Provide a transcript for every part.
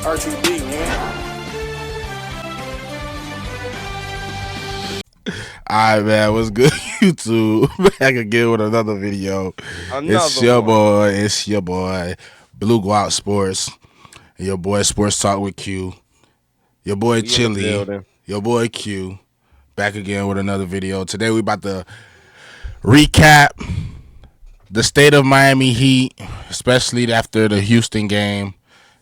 RTD, man. Alright, man, what's good, YouTube? Back again with another video. Another one. It's your boy, Blue Guap Sports, and your boy Sports Talk with Q, your boy We in the Chili, building. your boy Q, back again with another video. Today we about to recap the state of Miami Heat, especially after the Houston game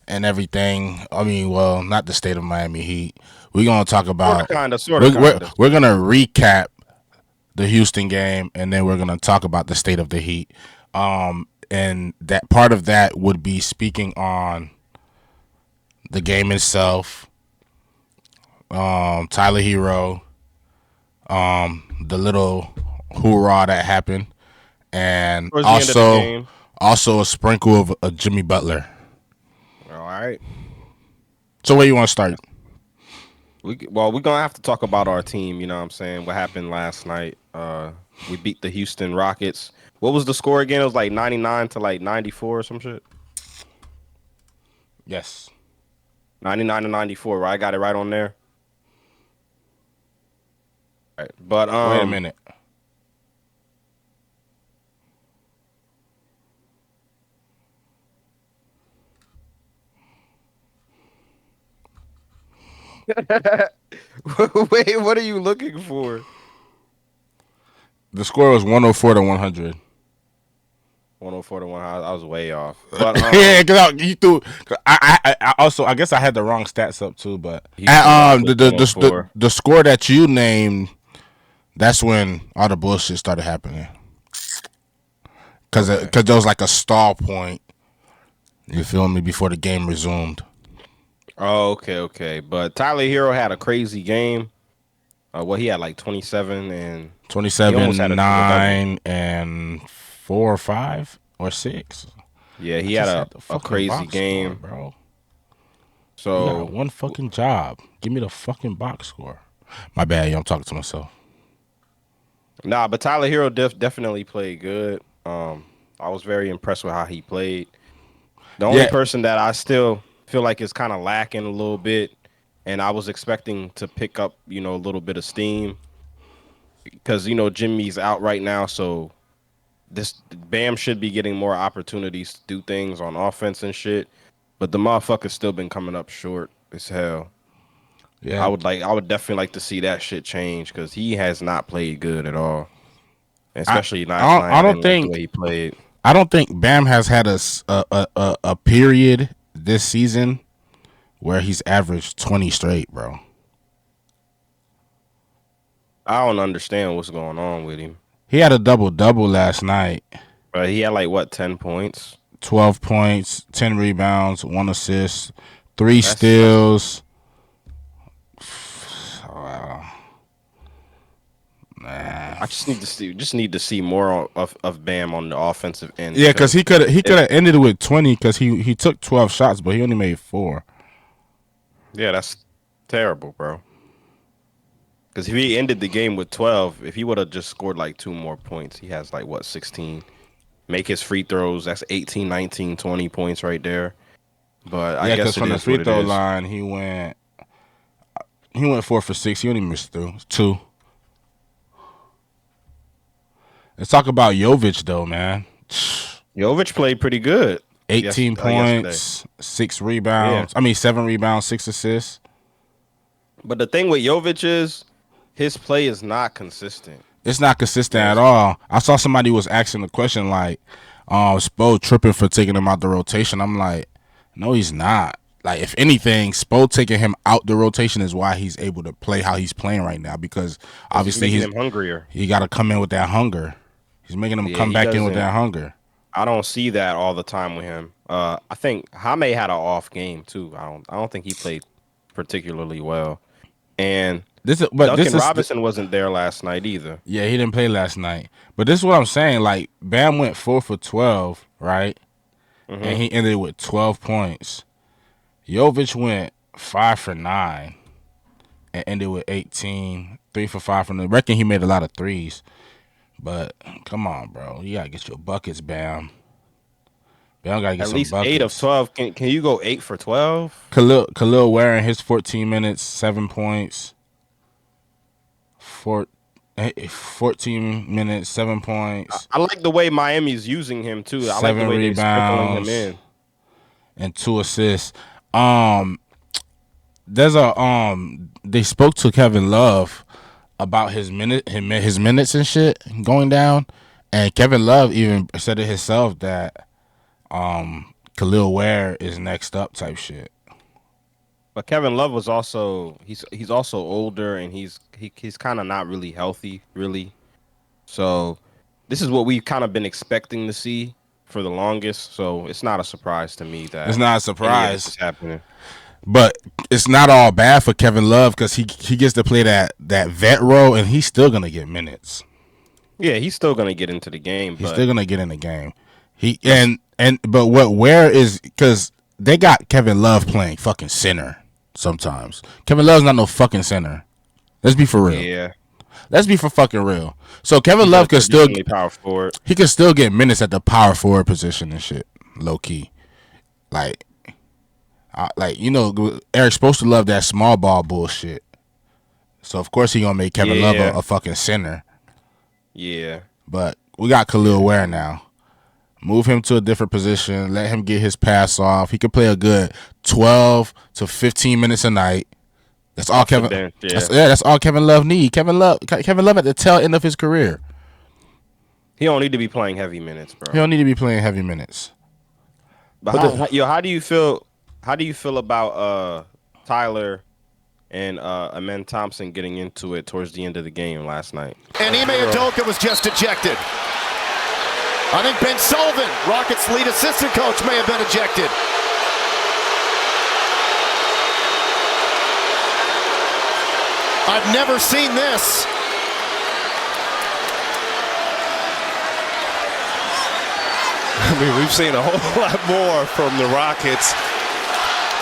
and everything. I mean, well, not the state of Miami Heat. We're gonna talk about. Sort of, kinda. We're gonna recap the Houston game, and then we're gonna talk about the state of the Heat. And that part of that would be speaking on the game itself, Tyler Herro, the little hoorah that happened, and Towards the end of the game. also a sprinkle of a Jimmy Butler. All right. So where you want to start? We're gonna have to talk about our team. You know what I'm saying? What happened last night? We beat the Houston Rockets. What was the score again? It was like 99 to like 94 or some shit. Yes. 99 to 94. Right? I got it right on there. All right. But Wait a minute. Wait, what are you looking for? The score was 104 to 100. 104 to 1. I was way off. But Yeah, because you threw. I also, I guess I had the wrong stats up too. But the score that you named, that's when all the bullshit started happening. Because there was like a stall point. You feel me? Before the game resumed. Oh, okay. But Tyler Herro had a crazy game. He had like 27 and 27, 9, and 4 or 5 or 6. Yeah, he had a crazy game, score, bro. So you got one fucking job. Give me the fucking box score. My bad, I'm talking to myself. Nah, but Tyler Herro definitely played good. I was very impressed with how he played. The only person that I still feel like is kind of lacking a little bit, and I was expecting to pick up, a little bit of steam, because Jimmy's out right now, so this Bam should be getting more opportunities to do things on offense and shit. But the motherfucker's still been coming up short as hell. Yeah, I would definitely like to see that shit change, because he has not played good at all, especially last night. I don't think the way he played. I don't think Bam has had a period this season where he's averaged 20 straight, bro. I don't understand what's going on with him. He had a double-double last night. He had like, what, 10 points? 12 points, 10 rebounds, 1 assist, 3 steals. I just need to see more of Bam on the offensive end. Yeah, because he could have ended it with 20, because he took 12 shots, but he only made 4. Yeah, that's terrible, bro. Because if he ended the game with 12, if he would have just scored like 2 more points, he has like, what, 16. Make his free throws, that's 18, 19, 20 points right there. But I guess from the free throw line, he went 4 for 6. He only missed 2. Let's talk about Jovic, though, man. Jovic played pretty good. 18 points, 6 rebounds. Yeah. 7 rebounds, 6 assists. But the thing with Jovic is his play is not consistent. It's not consistent at all. I saw somebody was asking the question like, Spo tripping for taking him out the rotation. I'm like, no, he's not. Like, if anything, Spo taking him out the rotation is why he's able to play how he's playing right now, because obviously he's hungrier. He got to come in with that hunger. He's making him come back in with that hunger. I don't see that all the time with him. I think Jaime had an off game too. I don't think he played particularly well. And Duncan Robinson wasn't there last night either. Yeah, he didn't play last night. But this is what I'm saying. Like, Bam went 4 for 12, right? Mm-hmm. And he ended with 12 points. Jovic went 5 for 9 and ended with 18, 3 for 5 from the. I reckon he made a lot of threes. But come on, bro. You gotta get your buckets, Bam. Bam gotta get At some least buckets. 8 of 12. Can you go 8 for 12? Khalil wearing his 14 minutes, 7 points. 14 minutes, 7 points. I like the way Miami's using him too. I like the 7 way they're sprinkling him rebounds in. and 2 assists. There's they spoke to Kevin Love about his minutes and shit going down, and Kevin Love even said it himself that Khalil Ware is next up type shit. But Kevin Love was also he's also older, and he's kind of not really healthy, really. So this is what we've kind of been expecting to see for the longest. So it's not a surprise to me that it's not a surprise is happening. But it's not all bad for Kevin Love because he gets to play that vet role, and he's still gonna get minutes. Yeah, he's still gonna get into the game. He's still gonna get in the game. But where is because they got Kevin Love playing fucking center sometimes. Kevin Love's not no fucking center. Let's be for real. Yeah. Let's be for fucking real. So Kevin Love could still power forward. He could still get minutes at the power forward position and shit. Low key, like Eric's supposed to love that small ball bullshit. So of course he gonna make Kevin Love a fucking center. Yeah. But we got Khalil Ware now. Move him to a different position. Let him get his pass off. He could play a good 12 to 15 minutes a night. That's all Kevin. That's all Kevin Love need. Kevin Love at the tail end of his career. He don't need to be playing heavy minutes, bro. He don't need to be playing heavy minutes. But how do you feel? How do you feel about Tyler and Amen Thompson getting into it towards the end of the game last night? And Ime Udoka was just ejected. I think Ben Sullivan, Rockets' lead assistant coach, may have been ejected. I've never seen this. I mean, we've seen a whole lot more from the Rockets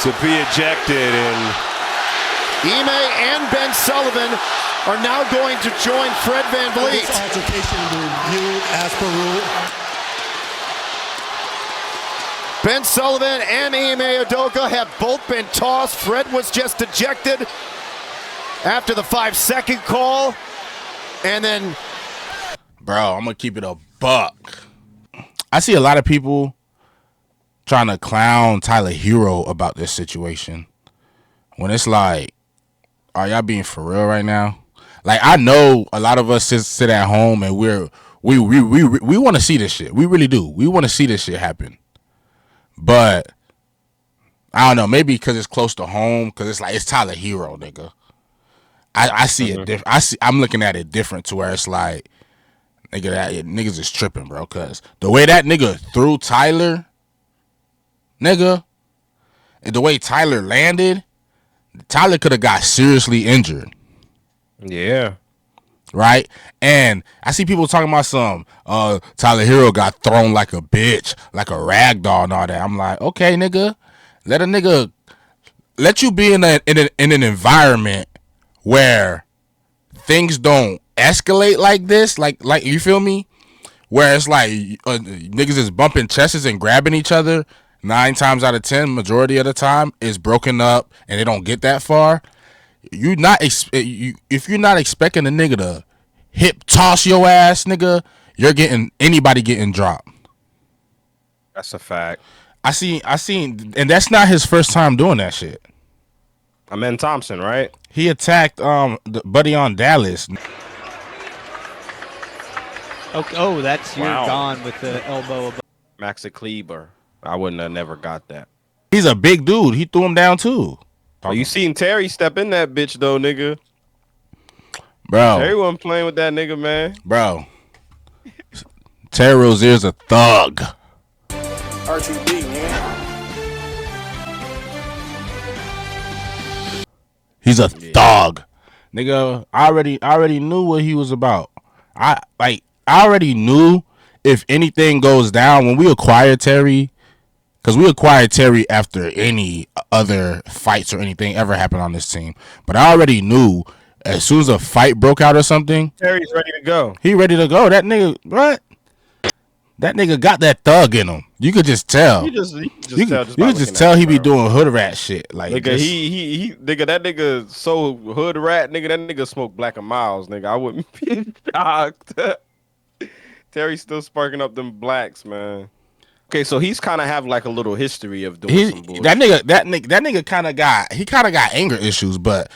to be ejected. And Ime and Ben Sullivan are now going to join Fred VanVleet. This altercation will be reviewed as per rule. Ben Sullivan and Ime Udoka have both been tossed. Fred was just ejected after the 5-second call. And then... Bro, I'm going to keep it a buck. I see a lot of people trying to clown Tyler Herro about this situation. When it's like, are y'all being for real right now? Like, I know a lot of us sit at home and we want to see this shit. We really do. We want to see this shit happen. But I don't know, maybe because it's close to home, because it's like it's Tyler Herro, nigga. I see it different. I'm looking at it different to where it's like, niggas is tripping, bro. Because the way that nigga threw Tyler, nigga, and the way Tyler landed, Tyler could have got seriously injured. Yeah. Right? And I see people talking about Tyler Herro got thrown like a bitch, like a rag doll and all that. I'm like, okay, nigga, let you be in an environment where things don't escalate like this, like you feel me? Where it's like niggas is bumping chests and grabbing each other 9 times out of 10, majority of the time, is broken up and they don't get that far. If you're not expecting a nigga to hip toss your ass, nigga, you're getting anybody getting dropped. That's a fact. I seen, and that's not his first time doing that shit. Amen Thompson, right? He attacked the buddy on Dallas. Oh, that's you're gone with the elbow. Maxi Kleber. I wouldn't have never got that. He's a big dude. He threw him down too. Oh, you seen Terry step in that bitch though, nigga? Bro, Terry wasn't playing with that nigga, man. Bro, Terry Rozier's a thug. RTB, man. He's a thug, nigga. I already knew what he was about. I already knew if anything goes down when we acquired Terry. Because we acquired Terry after any other fights or anything ever happened on this team. But I already knew as soon as a fight broke out or something, Terry's ready to go. He ready to go. That nigga, what? That nigga got that thug in him. You could just tell. You could just tell he be doing hood rat shit. Like nigga, he nigga, that nigga so hood rat, nigga, that nigga smoke Black and Miles, nigga. I wouldn't be shocked. Terry's still sparking up them blacks, man. Okay, so he's kind of have like a little history of doing some bullshit. That nigga kind of got anger issues, but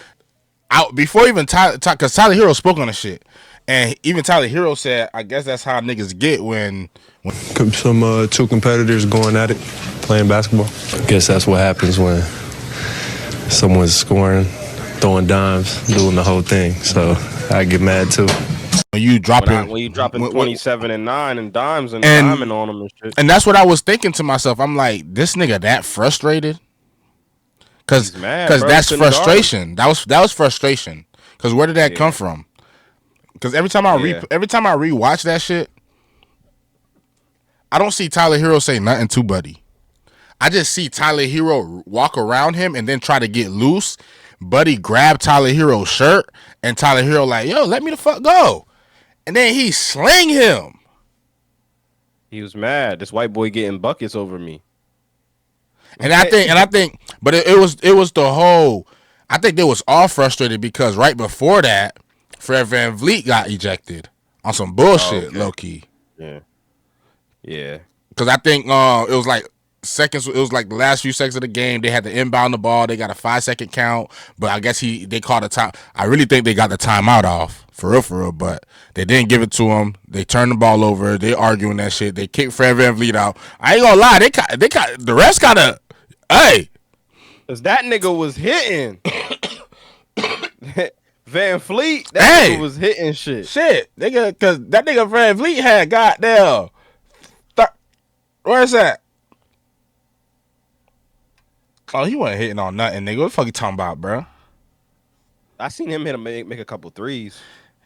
before even because Tyler Herro spoke on the shit. And even Tyler Herro said, I guess that's how niggas get when some two competitors going at it, playing basketball. I guess that's what happens when someone's scoring, throwing dimes, doing the whole thing. So I get mad too. When you dropping 27 and 9 and dimes and diamond on them and shit. And that's what I was thinking to myself. I'm like, this nigga that frustrated? Cause that's frustration. That was frustration. Cause where did that come from? Because every time I rewatch that shit, I don't see Tyler Herro say nothing to Buddy. I just see Tyler Herro walk around him and then try to get loose. Buddy grab Tyler Herro's shirt and Tyler Herro like, yo, let me the fuck go. And then he sling him. He was mad. This white boy getting buckets over me. And I think, but it was the whole. I think they was all frustrated because right before that, Fred VanVleet got ejected on some bullshit, low key. Yeah. Because I think it was like seconds. It was like the last few seconds of the game. They had to inbound the ball. They got a 5-second count, but I guess they called a time. I really think they got the timeout off for real. But they didn't give it to him. They turned the ball over. They arguing that shit. They kicked Fred VanVleet out. I ain't gonna lie. They the rest kind of. Hey, cause that nigga was hitting. VanVleet, that nigga was hitting shit. Nigga, cause that nigga VanVleet had goddamn. Where's that? Oh, he wasn't hitting on nothing, nigga. What the fuck you talking about, bro? I seen him make a couple threes.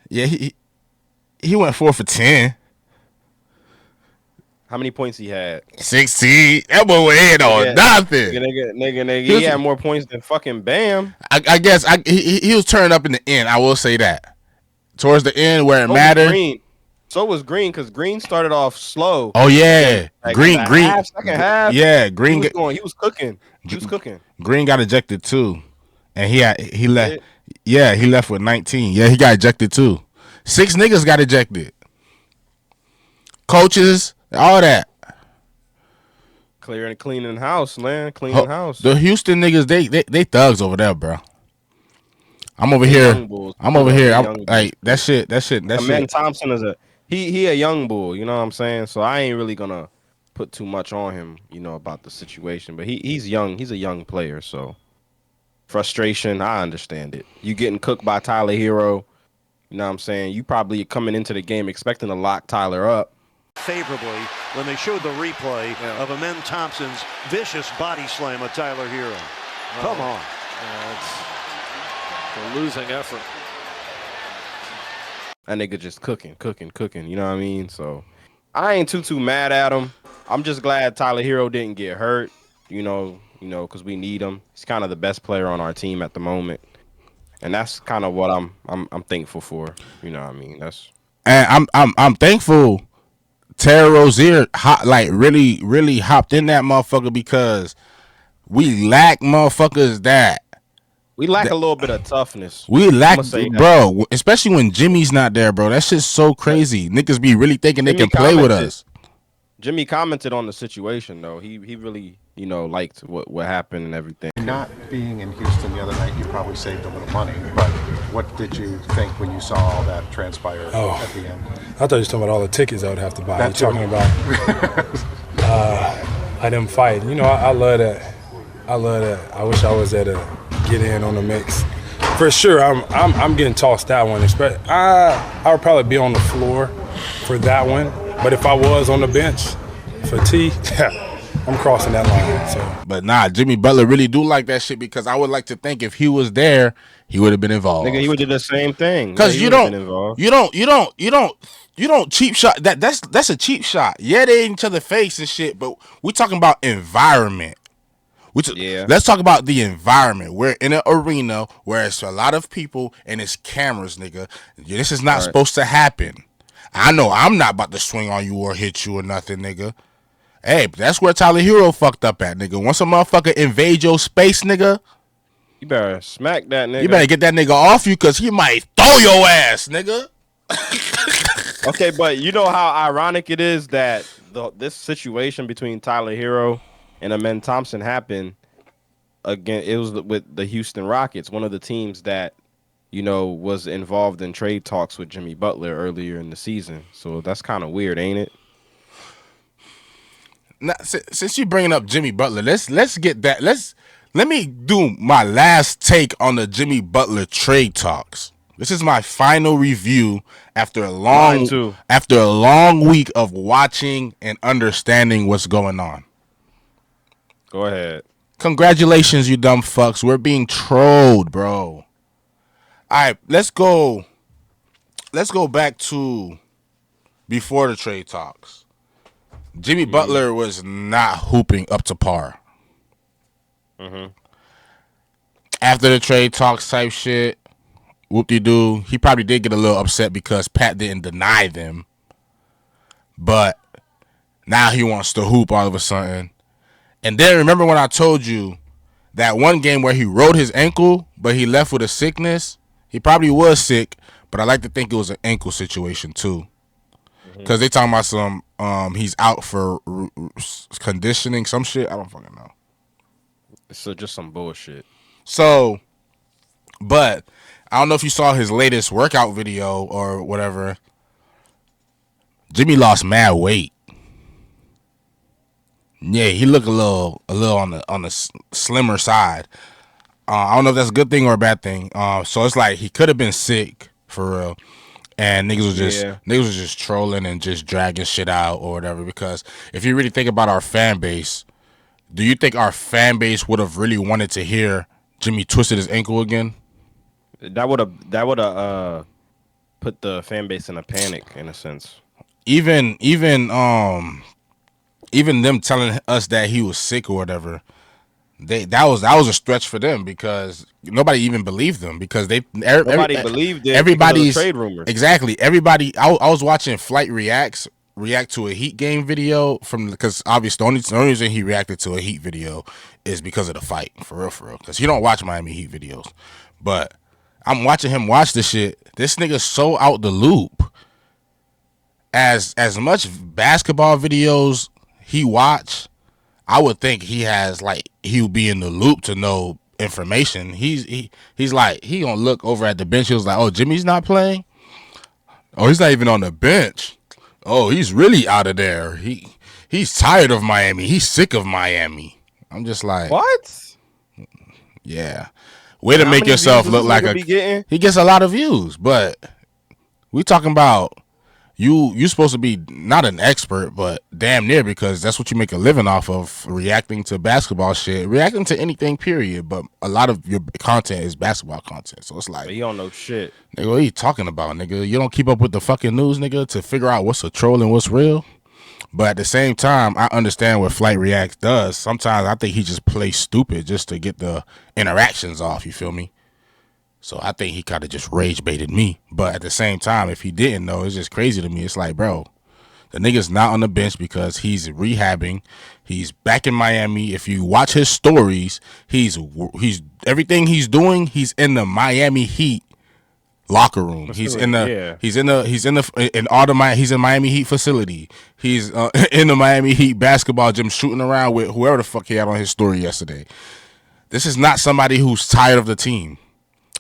Yeah, he went 4 for 10. How many points he had? 16. That boy went in on nothing. Nigga. He had more points than fucking Bam. I guess he was turning up in the end. I will say that. Towards the end where it mattered. So was Green, because Green started off slow. Oh yeah, like Green. Second half. Yeah, Green. He was cooking. Green got ejected too, and he left. Yeah, he left with 19. Yeah, he got ejected too. 6 niggas got ejected. Coaches, all that. Cleaning house, man. Cleaning house. The Houston niggas, they thugs over there, bro. I'm over here. I'm like that shit. Man, Thompson is he a young bull, you know what I'm saying? So I ain't really gonna put too much on him, you know, about the situation. But he's young. He's a young player, so frustration, I understand it. You getting cooked by Tyler Herro, you know what I'm saying? You probably coming into the game expecting to lock Tyler up. Favorably when they showed the replay of Amen Thompson's vicious body slam of Tyler Herro. Come on. It's a losing effort. That nigga just cooking, you know what I mean? So I ain't too mad at him. I'm just glad Tyler Herro didn't get hurt, you know, because we need him. He's kind of the best player on our team at the moment. And that's kind of what I'm thankful for. You know what I mean? And I'm thankful Terry Rozier really hopped in that motherfucker because we lack motherfuckers that. We lack a little bit of toughness. We lack, bro, especially when Jimmy's not there, bro. That shit's so crazy. Niggas be really thinking Jimmy they can play with us. Jimmy commented on the situation, though. He really, liked what happened and everything. Not being in Houston the other night, you probably saved a little money. But what did you think when you saw all that transpire at the end? I thought you were talking about all the tickets I would have to buy. You're talking about them fighting. I love that. I wish I was there to get in on the mix. For sure, I'm getting tossed that one. I would probably be on the floor for that one. But if I was on the bench for T, I'm crossing that line. So. But nah, Jimmy Butler really do like that shit because I would like to think if he was there, he would have been involved. Nigga, he would do the same thing. Because you don't cheap shot. That's a cheap shot. Yeah, they in each other's face and shit. But we talking about environment. Let's talk about the environment. We're in an arena where it's a lot of people and it's cameras, nigga. This is not supposed to happen. I know I'm not about to swing on you or hit you or nothing, nigga. Hey, that's where Tyler Herro fucked up at, nigga. Once a motherfucker invade your space, nigga, You better smack that nigga. you better get that nigga off you because he might throw your ass, nigga. Okay, but you know how ironic it is that this situation between Tyler Herro and Amen Thompson happened again. It was with the Houston Rockets, one of the teams that was involved in trade talks with Jimmy Butler earlier in the season. So that's kind of weird, ain't it? Now, since you bringing up Jimmy Butler, let's get that. Let me do my last take on the Jimmy Butler trade talks. This is my final review after a long week of watching and understanding what's going on. Go ahead. Congratulations, you dumb fucks. We're being trolled, bro. All right, let's go back to before the trade talks. Jimmy Butler was not hooping up to par. Mm-hmm. After the trade talks type shit, whoop-de-doo, he probably did get a little upset because Pat didn't deny them. But now he wants to hoop all of a sudden. And then remember when I told you that one game where he rolled his ankle, but he left with a sickness? He probably was sick, but I like to think it was an ankle situation too. Because they talking about some, he's out for conditioning, some shit. I don't fucking know. So just some bullshit. So, but I don't know if you saw his latest workout video or whatever. Jimmy lost mad weight. Yeah, he looked a little on the slimmer side. I don't know if that's a good thing or a bad thing. So it's like he could have been sick for real, and niggas was just trolling and just dragging shit out or whatever. Because if you really think about our fan base, do you think our fan base would have really wanted to hear Jimmy twisted his ankle again? That would have put the fan base in a panic in a sense. Even them telling us that he was sick or whatever, that was a stretch for them because nobody even believed them because nobody believed it. Everybody's trade rumors. Exactly. Everybody. I was watching Flight react to a Heat game video because obviously the only reason he reacted to a Heat video is because of the fight for real. Because he don't watch Miami Heat videos, but I'm watching him watch this shit. This nigga's so out the loop. As much basketball videos he watch, I would think he would be in the loop to know information. He's like he gonna look over at the bench. He was like, oh, Jimmy's not playing. Oh, he's not even on the bench. Oh, he's really out of there. He's tired of Miami. He's sick of Miami. I'm just like, what? Yeah, way to make yourself look like he gets a lot of views, but we talking about. You supposed to be not an expert, but damn near because that's what you make a living off of, reacting to basketball shit, reacting to anything, period. But a lot of your content is basketball content. So it's like, you don't know shit. Nigga, what are you talking about, nigga? You don't keep up with the fucking news, nigga, to figure out what's a troll and what's real? But at the same time, I understand what Flight Reacts does. Sometimes I think he just plays stupid just to get the interactions off, you feel me? So I think he kind of just rage baited me. But at the same time, if he didn't know, it's just crazy to me. It's like, bro, the nigga's not on the bench because he's rehabbing. He's back in Miami. If you watch his stories, he's everything he's doing, he's in the Miami Heat locker room. He's in Miami Heat facility. He's in the Miami Heat basketball gym shooting around with whoever the fuck he had on his story yesterday. This is not somebody who's tired of the team.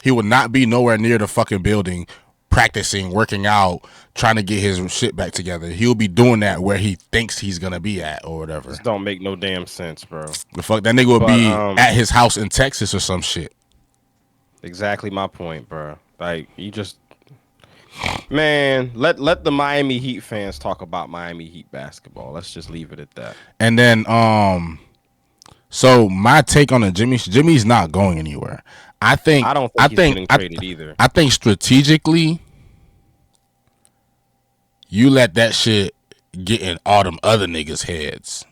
He would not be nowhere near the fucking building, practicing, working out, trying to get his shit back together. He'll be doing that where he thinks he's gonna be at or whatever. This don't make no damn sense, bro. The fuck that nigga would be at his house in Texas or some shit. Exactly my point, bro. Like you just, man, let the Miami Heat fans talk about Miami Heat basketball. Let's just leave it at that. And then, so my take on the Jimmy's not going anywhere. I don't think he's getting traded either. I think strategically, you let that shit get in all them other niggas' heads.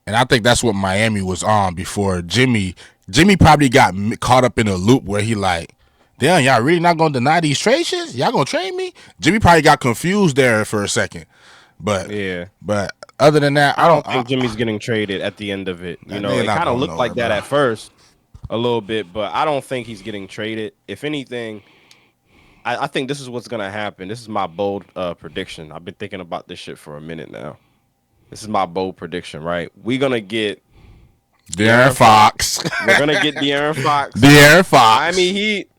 And I think that's what Miami was on before Jimmy. Jimmy probably got caught up in a loop where he like, damn, y'all really not gonna deny these trade shits? Y'all gonna trade me? Jimmy probably got confused there for a second, but other than that, I don't think Jimmy's getting traded at the end of it. You know, it kind of looked like that at first, a little bit, but I don't think he's getting traded. If anything, I think this is what's gonna happen. This is my bold prediction. I've been thinking about this shit for a minute now. This is my bold prediction, right? We're gonna get De'Aaron Fox. We're gonna get De'Aaron Fox. De'Aaron Fox. Miami Heat.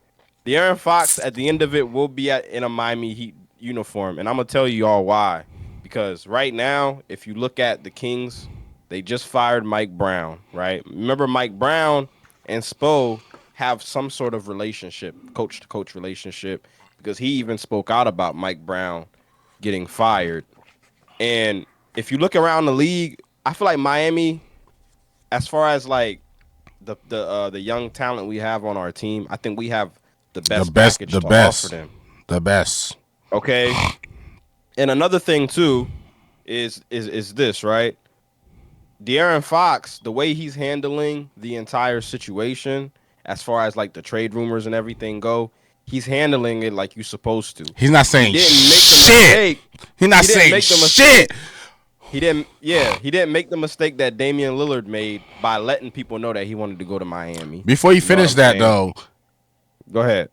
De'Aaron Fox at the end of it will be in a Miami Heat uniform, and I'm gonna tell you all why. Because right now, if you look at the Kings, they just fired Mike Brown, right? Remember, Mike Brown and Spo have some sort of relationship, coach-to-coach relationship, because he even spoke out about Mike Brown getting fired. And if you look around the league, I feel like Miami, as far as like the young talent we have on our team, I think we have the best package to offer them. The best. Okay. And another thing too is this, right? De'Aaron Fox, the way he's handling the entire situation, as far as like the trade rumors and everything go, he's handling it like you're supposed to. He's not saying shit. He's not saying shit. He didn't make the mistake that Damian Lillard made by letting people know that he wanted to go to Miami. Before you finish that though, go ahead.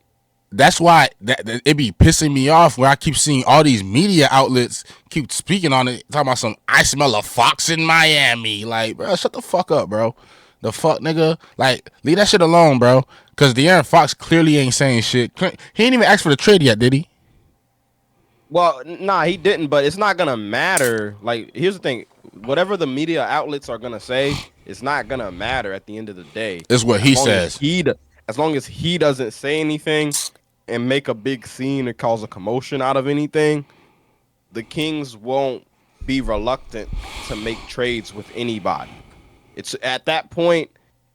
That's why it be pissing me off where I keep seeing all these media outlets keep speaking on it, talking about some I smell a fox in Miami. Like, bro, shut the fuck up, bro. The fuck, nigga. Like, leave that shit alone, bro. Because De'Aaron Fox clearly ain't saying shit. He ain't even asked for the trade yet, did he? Well, nah, he didn't, but it's not gonna matter. Like, here's the thing. Whatever the media outlets are gonna say, it's not gonna matter at the end of the day. It's what he says. As long as he doesn't say anything and make a big scene and cause a commotion out of anything, the Kings won't be reluctant to make trades with anybody. It's at that point,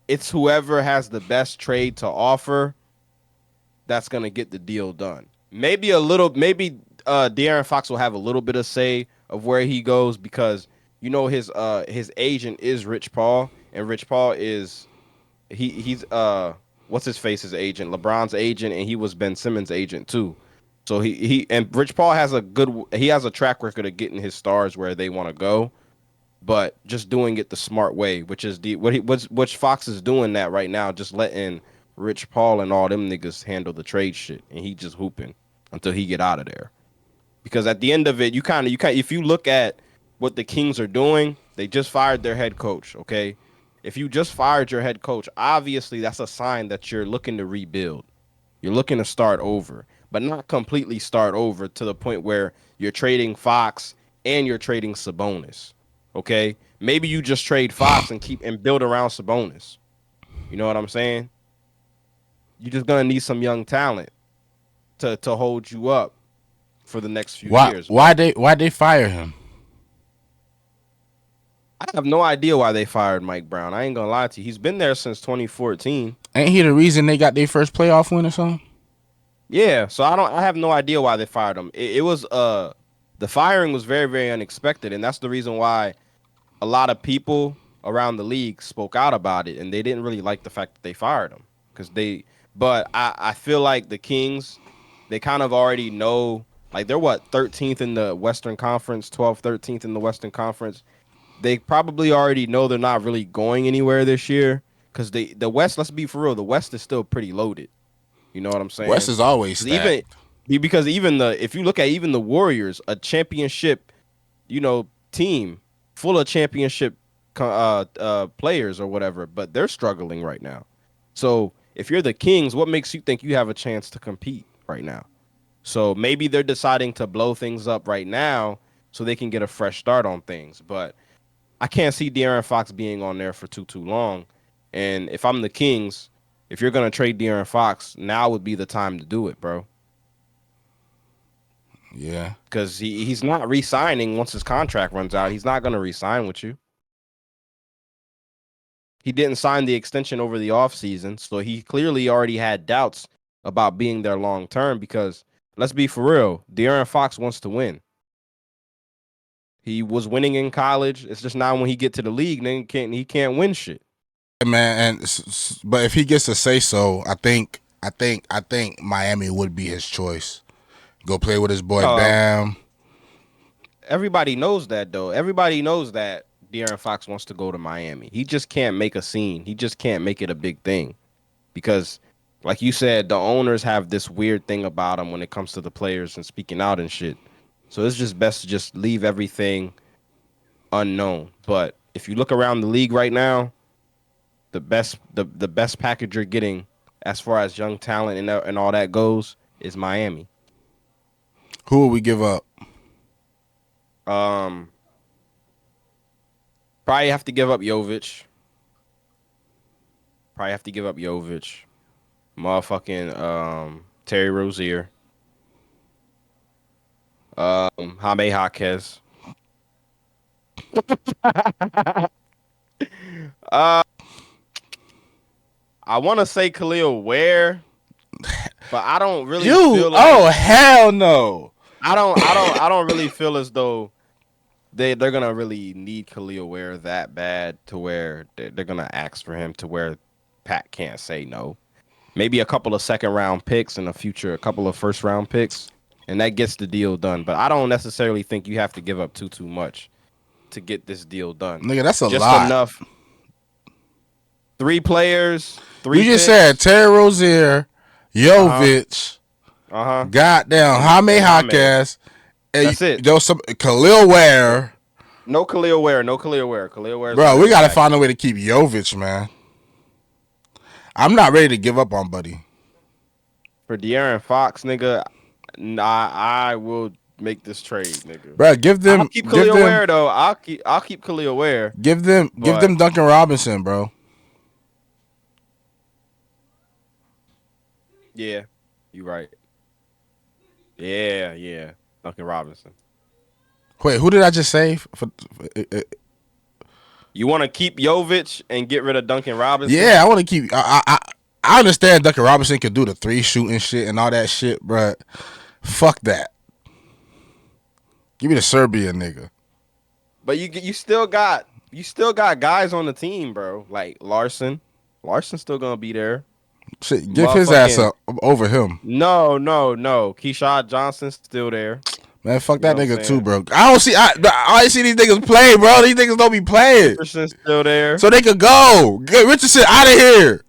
it's whoever has the best trade to offer that's gonna get the deal done. Maybe De'Aaron Fox will have a little bit of say of where he goes because you know his agent is Rich Paul, and Rich Paul is he's what's his face's agent, LeBron's agent, and he was Ben Simmons' agent too. So he and Rich Paul has a track record of getting his stars where they want to go, but just doing it the smart way, which is which Fox is doing that right now, just letting Rich Paul and all them niggas handle the trade shit, and he just hooping until he get out of there. Because at the end of it, you kind of if you look at what the Kings are doing, they just fired their head coach, okay? If you just fired your head coach, obviously that's a sign that you're looking to rebuild. You're looking to start over, but not completely start over to the point where you're trading Fox and you're trading Sabonis, okay? Maybe you just trade Fox and build around Sabonis. You know what I'm saying? You're just going to need some young talent to hold you up for the next few years. Why they fire him? I have no idea why they fired Mike Brown. I ain't gonna lie to you. He's been there since 2014. Ain't he the reason they got their first playoff win or something? Yeah, so I have no idea why they fired him. It was the firing was very, very unexpected, and that's the reason why a lot of people around the league spoke out about it, and they didn't really like the fact that they fired him but I feel like the Kings, they kind of already know, like they're 13th in the Western Conference, 12th, 13th in the Western Conference. They probably already know they're not really going anywhere this year because the West, let's be for real, the West is still pretty loaded. You know what I'm saying? West is always because if you look at even the Warriors, a championship, team full of championship players or whatever, but they're struggling right now. So if you're the Kings, what makes you think you have a chance to compete right now? So maybe they're deciding to blow things up right now so they can get a fresh start on things. But I can't see De'Aaron Fox being on there for too long. And if I'm the Kings, if you're going to trade De'Aaron Fox, now would be the time to do it, bro. Yeah. Because he's not re-signing once his contract runs out. He's not going to re-sign with you. He didn't sign the extension over the offseason, so he clearly already had doubts about being there long term because, let's be for real, De'Aaron Fox wants to win. He was winning in college. It's just now when he get to the league, then he can't win shit. Man, but if he gets to say so, I think I think Miami would be his choice. Go play with his boy Bam. Everybody knows that, though. Everybody knows that De'Aaron Fox wants to go to Miami. He just can't make a scene. He just can't make it a big thing because, like you said, the owners have this weird thing about them when it comes to the players and speaking out and shit. So it's just best to just leave everything unknown. But if you look around the league right now, the best package you're getting as far as young talent and all that goes is Miami. Who will we give up? Probably have to give up Jovic. Motherfucking Terry Rozier. Jaime Jaquez. I want to say Khalil Ware, but I don't really feel like, hell no. I don't really feel as though they're gonna really need Khalil Ware that bad to where they're gonna ask for him to where Pat can't say no. Maybe a couple of second round picks and a couple of first round picks, and that gets the deal done. But I don't necessarily think you have to give up too much to get this deal done. Nigga, that's a just lot. Enough. 3 players. 3 You just picks. said Terry Rozier, Jovic, goddamn Jaime Jaquez. That's it. There's some Khalil Ware. No Khalil Ware. Khalil Ware. Bro, we gotta find a way to keep Jovic, man. I'm not ready to give up on Buddy. For De'Aaron Fox, nigga, I will make this trade, nigga. Bro, give them. I'll keep Khalil Ware though. I'll keep Khalil Ware. Give them Duncan Robinson, bro. Yeah, you right. Yeah, Duncan Robinson. Wait, who did I just say? You want to keep Jovic and get rid of Duncan Robinson? Yeah, I want to keep. I understand Duncan Robinson can do the 3 shooting shit and all that shit, but fuck that. Give me the Serbian nigga. But you still got guys on the team, bro. Like Larson. Larson's still gonna be there. Shit, give his ass up over him. No. Keyshawn Johnson's still there. Man, fuck that nigga too, bro. I don't see these niggas play, bro. These niggas don't be playing. Richardson's still there. So they could go. Get Richardson out of here.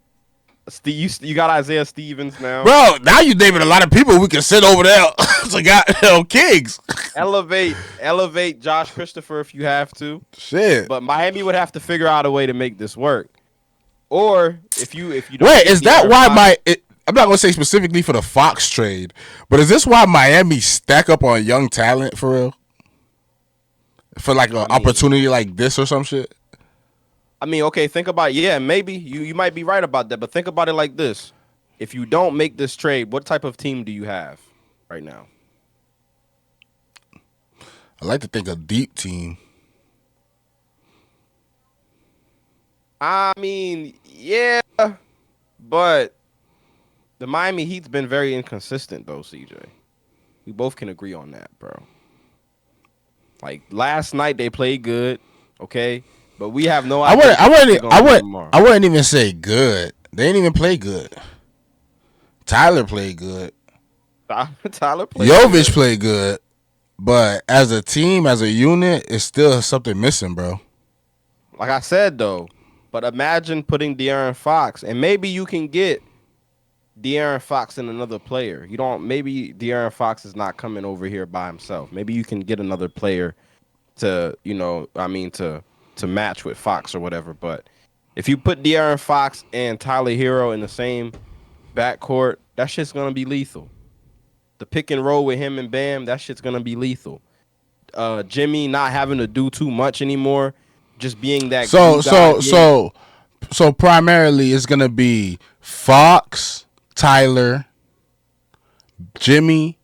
You got Isaiah Stevens now. Bro, now you naming a lot of people we can send over there to goddamn Kings. Elevate Josh Christopher if you have to. Shit. But Miami would have to figure out a way to make this work. Or if you don't wait, is that why I'm not gonna say specifically for the Fox trade, but is this why Miami stack up on young talent for real? For like an opportunity like this or some shit? I mean, okay, think about maybe you might be right about that, but think about it like this. If you don't make this trade, what type of team do you have right now? I like to think a deep team. I mean, yeah, but the Miami Heat's been very inconsistent, though, CJ. We both can agree on that, bro. Like, last night they played good, okay? But we have no idea. I wouldn't even say good. They didn't even play good. Tyler played good. Tyler played Jovic good. played good. But as a team, as a unit, it's still something missing, bro. Like I said, though, but imagine putting De'Aaron Fox, and maybe you can get De'Aaron Fox and another player. Maybe De'Aaron Fox is not coming over here by himself. Maybe you can get another player to match with Fox or whatever. But if you put De'Aaron Fox and Tyler Herro in the same backcourt, that shit's gonna be lethal. The pick and roll with him and Bam, that shit's gonna be lethal. Jimmy not having to do too much anymore, just being that. So primarily it's gonna be Fox, Tyler, Jimmy.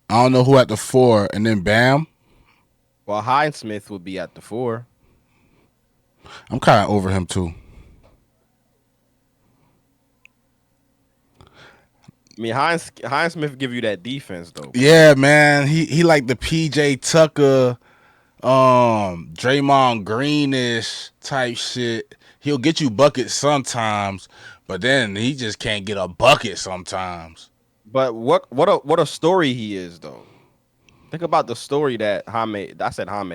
I don't know who at the 4, and then Bam. Well, Highsmith would be at the 4. I'm kind of over him too. I mean, Highsmith give you that defense though. Yeah, man. He like the PJ Tucker Draymond Greenish type shit. He'll get you buckets sometimes, but then he just can't get a bucket sometimes. But what a story he is though. Think about the story that Jaime.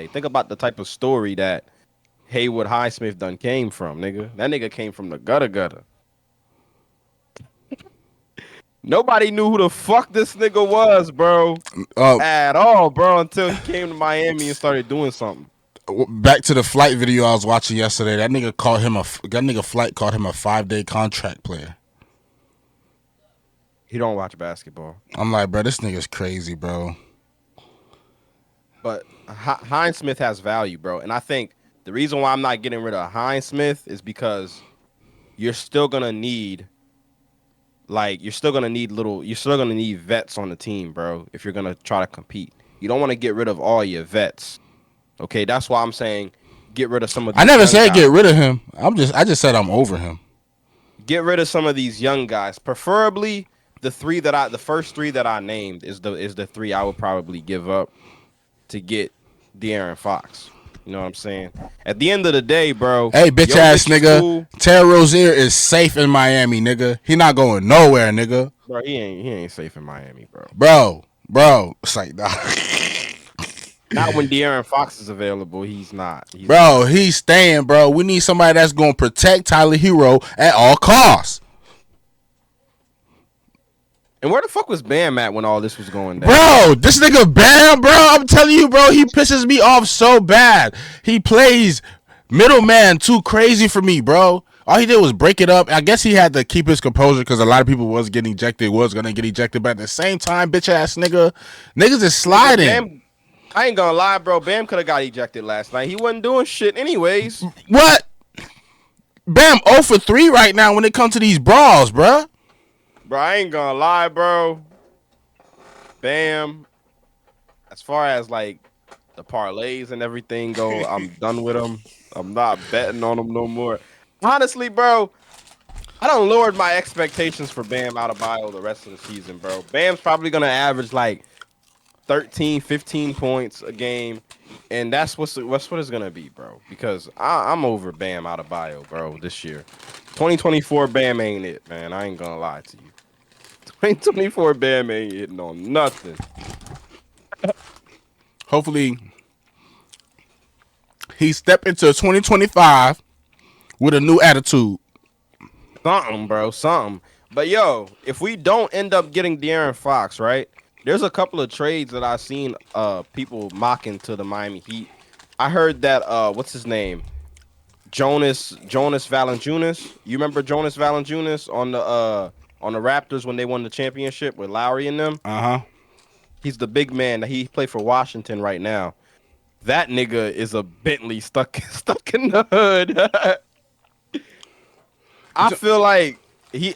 Think about the type of story that Haywood Highsmith done came from, nigga. That nigga came from the gutter. Nobody knew who the fuck this nigga was, bro. At all, bro, until he came to Miami and started doing something. Back to the Flight video I was watching yesterday. That nigga Flight called him a 5-day contract player. He don't watch basketball. I'm like, bro, this nigga's crazy, bro. But Highsmith has value, bro. And I think the reason why I'm not getting rid of Highsmith is because you're still gonna need vets on the team, bro, if you're gonna try to compete. You don't want to get rid of all your vets. Okay, that's why I'm saying get rid of some of these I never said guys. Get rid of him. I just said I'm over him. Get rid of some of these young guys. Preferably the first three that I named is the three I would probably give up to get De'Aaron Fox. You know what I'm saying? At the end of the day, bro. Hey, bitch ass nigga. Terry Rozier is safe in Miami, nigga. He not going nowhere, nigga. Bro, he ain't safe in Miami, bro. Bro. It's like, nah. Not when De'Aaron Fox is available. He's not. He's staying, bro. We need somebody that's going to protect Tyler Herro at all costs. And where the fuck was Bam at when all this was going down? Bro, this nigga Bam, bro, I'm telling you, bro, he pisses me off so bad. He plays middleman too crazy for me, bro. All he did was break it up. I guess he had to keep his composure because a lot of people was going to get ejected. But at the same time, bitch ass niggas is sliding. Bam, I ain't gonna lie, bro. Bam could have got ejected last night. He wasn't doing shit anyways. What? Bam 0 for 3 right now when it comes to these brawls, bro. Bro, I ain't gonna lie, bro. Bam, as far as like the parlays and everything go, I'm done with them. I'm not betting on them no more. Honestly, bro, I don't lowered my expectations for Bam Adebayo the rest of the season, bro. Bam's probably gonna average like 13, 15 points a game, and that's what it's gonna be, bro. Because I'm over Bam Adebayo, bro, this year. 2024 Bam ain't it, man. I ain't gonna lie to you. 2024 Bam ain't hitting on nothing. Hopefully, he step into 2025 with a new attitude. Something, bro. Something. But, yo, if we don't end up getting De'Aaron Fox, right, there's a couple of trades that I've seen people mocking to the Miami Heat. I heard that, what's his name? Jonas Valanciunas. You remember Jonas Valanciunas on the Raptors when they won the championship with Lowry and them? Uh-huh. He's the big man. He play for Washington right now. That nigga is a Bentley stuck in the hood. I feel like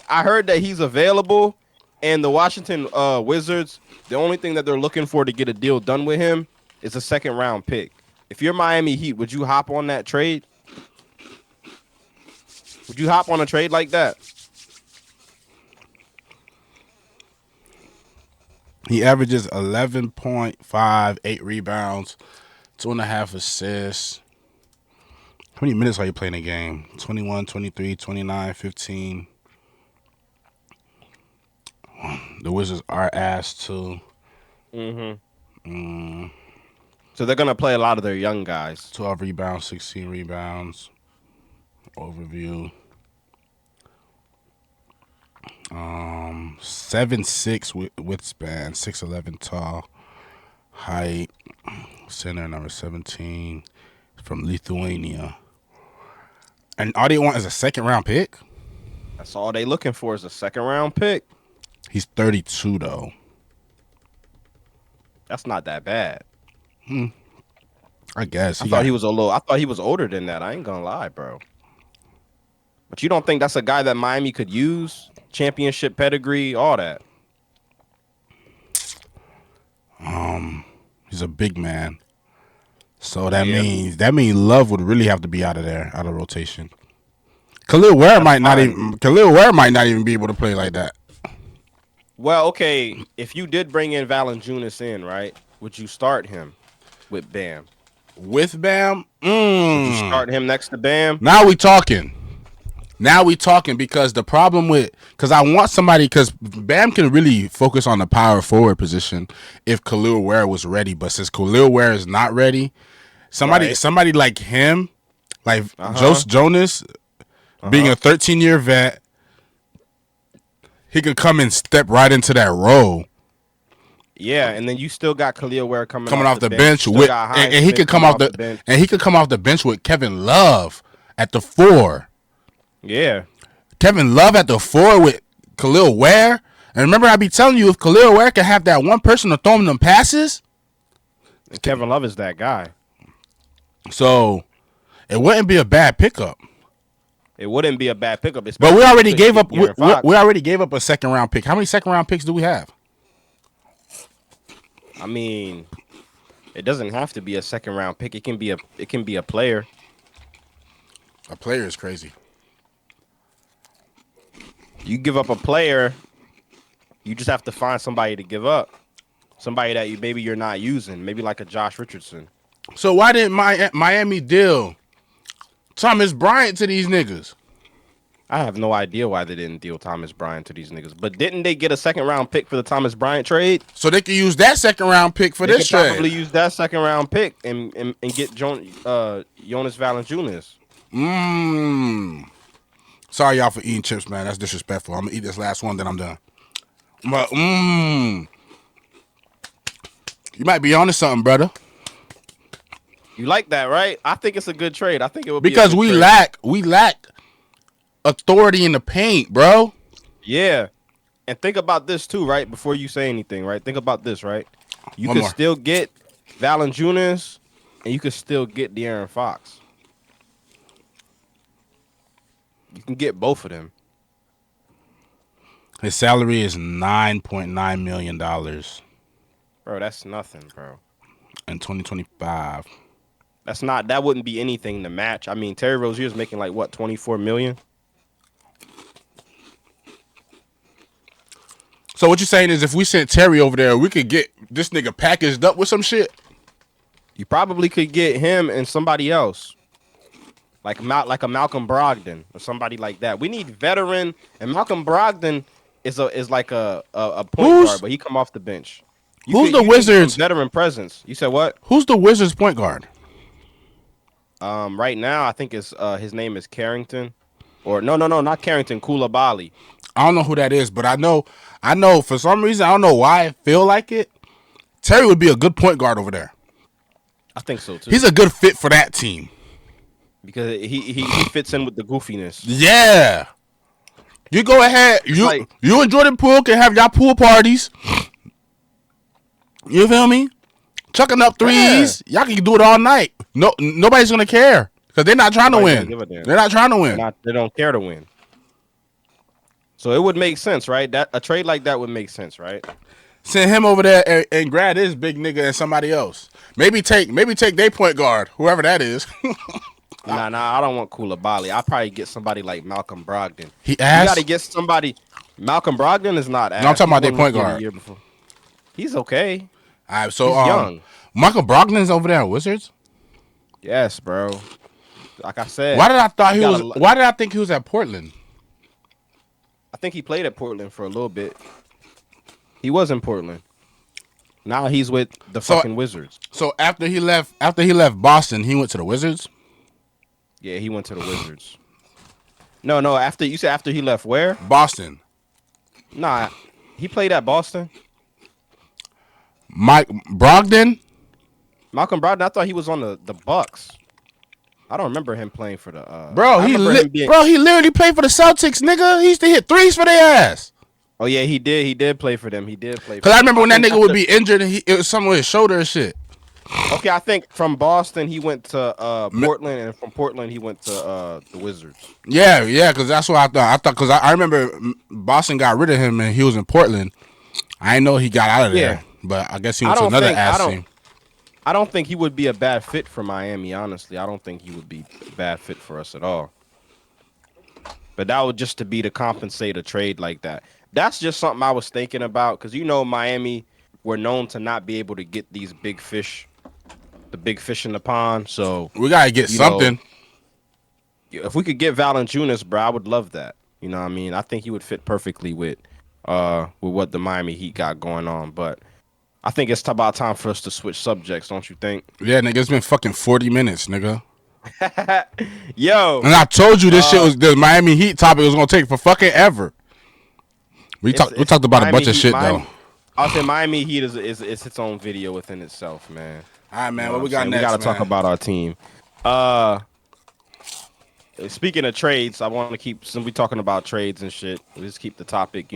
I heard that he's available, and the Washington Wizards, the only thing that they're looking for to get a deal done with him is a second round pick. If you're Miami Heat, would you hop on that trade? Would you hop on a trade like that? He averages 11.5, 8 rebounds, 2.5 assists. How many minutes are you playing a game? 21, 23, 29, 15. The Wizards are ass too. So they're going to play a lot of their young guys. 12 rebounds, 16 rebounds. Overview. 7'6" wingspan, 6'11" tall, height, center number 17, from Lithuania. And all they want is a second round pick? That's all they looking for is a second round pick. He's 32 though. That's not that bad. I guess. I thought he was older than that. I ain't gonna lie, bro. But you don't think that's a guy that Miami could use? Championship pedigree, all that. He's a big man. So that means Love would really have to be out of rotation. Khalil Ware might not even be able to play like that. Well, okay, if you did bring in Valanciunas in, right, would you start him with Bam? with Bam. Would you start him next to Bam? Now we talking. Because the problem with I want somebody because Bam can really focus on the power forward position if Khalil Ware was ready. But since Khalil Ware is not ready, somebody like him, like Jonas, being a 13-year vet, he could come and step right into that role. Yeah, and then you still got Khalil Ware coming off the bench with, and he could come off the bench. And he could come off the bench with Kevin Love at the 4. Yeah, Kevin Love at the 4 with Khalil Ware. And remember, I be telling you, if Khalil Ware could have that one person to throw him them passes, and Kevin Love is that guy. So it wouldn't be a bad pickup. It wouldn't be a bad pickup. But we already gave up. We already gave up a second-round pick. How many second-round picks do we have? I mean, it doesn't have to be a second-round pick. It can be a player. A player is crazy. You give up a player, you just have to find somebody to give up. Somebody that you're not using, maybe like a Josh Richardson. So why didn't Miami deal Thomas Bryant to these niggas? I have no idea why they didn't deal Thomas Bryant to these niggas. But didn't they get a second-round pick for the Thomas Bryant trade? So they could use that second-round pick for this trade. They could probably use that second-round pick and get Jonas Valanciunas. Sorry, y'all, for eating chips, man. That's disrespectful. I'm going to eat this last one, then I'm done. But, you might be onto something, brother. You like that, right? I think it's a good trade. I think it would because be we lack authority in the paint, bro. Yeah. And think about this, too, right? Before you say anything, right? Think about this, right? You could still get Valanciunas, and you could still get De'Aaron Fox. You can get both of them. His salary is $9.9 million. Bro, that's nothing, bro. In 2025. That wouldn't be anything to match. I mean, Terry Rozier's making like what, $24 million? So what you're saying is if we sent Terry over there, we could get this nigga packaged up with some shit? You probably could get him and somebody else. Like a Malcolm Brogdon or somebody like that. We need veteran, and Malcolm Brogdon is like a point guard, but he come off the bench. Who's the Wizards' veteran presence? You said what? Who's the Wizards' point guard? Right now I think it's his name is Carrington, or no, not Carrington, Koulibaly. I don't know who that is, but I know for some reason, I don't know why I feel like it. Terry would be a good point guard over there. I think so too. He's a good fit for that team. Because he fits in with the goofiness. Yeah. You go ahead. You and Jordan Poole can have y'all pool parties. You feel me? Chucking up threes. Yeah. Y'all can do it all night. No, nobody's gonna care because they're not trying to win. They're not trying to win. They don't care to win. So it would make sense, right? That a trade like that would make sense, right? Send him over there and grab his big nigga and somebody else. Maybe take their point guard, whoever that is. Nah, I don't want Koulibaly. I'll probably get somebody like Malcolm Brogdon. He asked? You got to get somebody. Malcolm Brogdon is not asked. No, I'm talking about their point guard. He's okay. All right, so he's young. Malcolm Brogdon's over there at Wizards? Yes, bro. Like I said. Why did I think he was at Portland? I think he played at Portland for a little bit. He was in Portland. Now he's with the fucking Wizards. So after he left Boston, he went to the Wizards? Yeah, he went to the Wizards. No, after he left where? Boston. Nah, he played at Boston. Brogdon? Malcolm Brogdon, I thought he was on the Bucks. I don't remember him playing for the he literally played for the Celtics, nigga. He used to hit threes for their ass. Oh yeah, he did. He did play for them. Because I remember when that nigga would be injured and it was something with his shoulder and shit. Okay, I think from Boston he went to Portland, and from Portland he went to the Wizards. Yeah, because that's what I thought. Because I remember Boston got rid of him and he was in Portland. I didn't know he got out of there, but I guess he went to another ass team. I don't think he would be a bad fit for Miami, honestly. I don't think he would be a bad fit for us at all. But that would just to be to compensate a trade like that. That's just something I was thinking about because Miami were known to not be able to get these big fish the big fish in the pond. So we gotta get something. If we could get Valanciunas, bro, I would love that. You know what I mean? I think he would fit perfectly with what the Miami Heat got going on. But I think it's about time for us to switch subjects, don't you think? Yeah, nigga, it's been fucking 40 minutes, nigga. Yo. And I told you this shit was the Miami Heat topic was gonna take for fucking ever. We talked about a bunch of shit though. I'll say Miami Heat is its own video within itself, man. All right, man. You know what we got next? We gotta talk about our team. Speaking of trades, I want to keep, since we talking about trades and shit, we just keep the topic,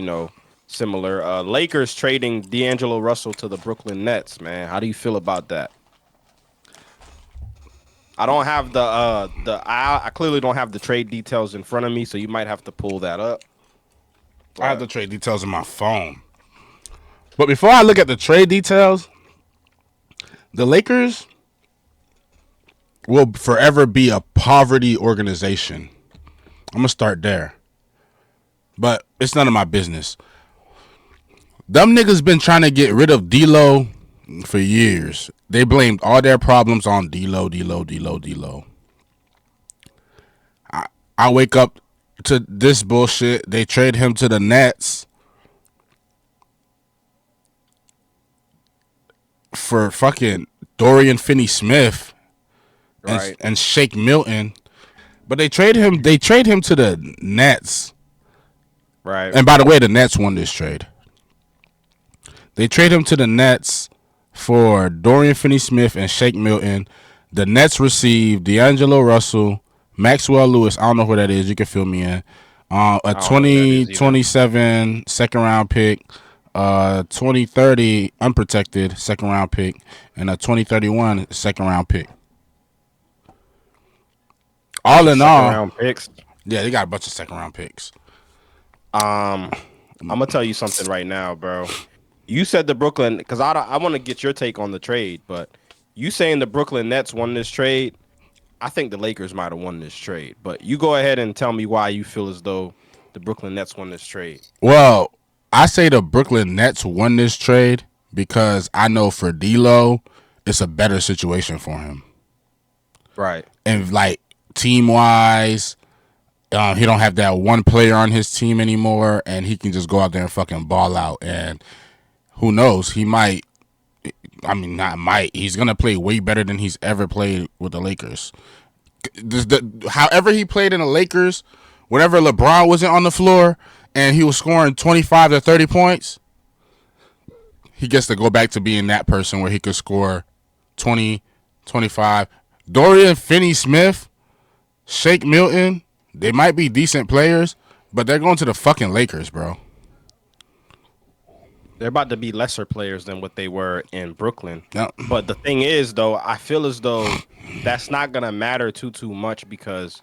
similar. Lakers trading D'Angelo Russell to the Brooklyn Nets, man. How do you feel about that? I don't have I clearly don't have the trade details in front of me, so you might have to pull that up. I have the trade details in my phone. But before I look at the trade details, the Lakers will forever be a poverty organization. I'm going to start there. But it's none of my business. Them niggas been trying to get rid of D-Lo for years. They blamed all their problems on D-Lo. I wake up to this bullshit. They trade him to the Nets for fucking Dorian Finney-Smith and Shake Milton. But they trade him to the Nets. Right. And by the way, the Nets won this trade. They trade him to the Nets for Dorian Finney-Smith and Shake Milton. The Nets received D'Angelo Russell, Maxwell Lewis, I don't know who that is, you can fill me in. A 2027 second round pick, 2030 unprotected second round pick, and a 2031 second round pick. All in all, round picks. Yeah, they got a bunch of second round picks. I'm gonna tell you something right now, bro. You said the Brooklyn, because I want to get your take on the trade, but you saying the Brooklyn Nets won this trade. I think the Lakers might have won this trade, but you go ahead and tell me why you feel as though the Brooklyn Nets won this trade. Well, I say the Brooklyn Nets won this trade because I know for D'Lo, it's a better situation for him. Right. And like team-wise, he don't have that one player on his team anymore, and he can just go out there and fucking ball out. And who knows? He might. I mean, not might. He's gonna play way better than he's ever played with the Lakers. However he played in the Lakers, whenever LeBron wasn't on the floor and he was scoring 25 to 30 points, he gets to go back to being that person where he could score 20, 25. Dorian Finney-Smith, Shake Milton, they might be decent players, but they're going to the fucking Lakers, bro. They're about to be lesser players than what they were in Brooklyn. Yep. But the thing is, though, I feel as though that's not going to matter too much because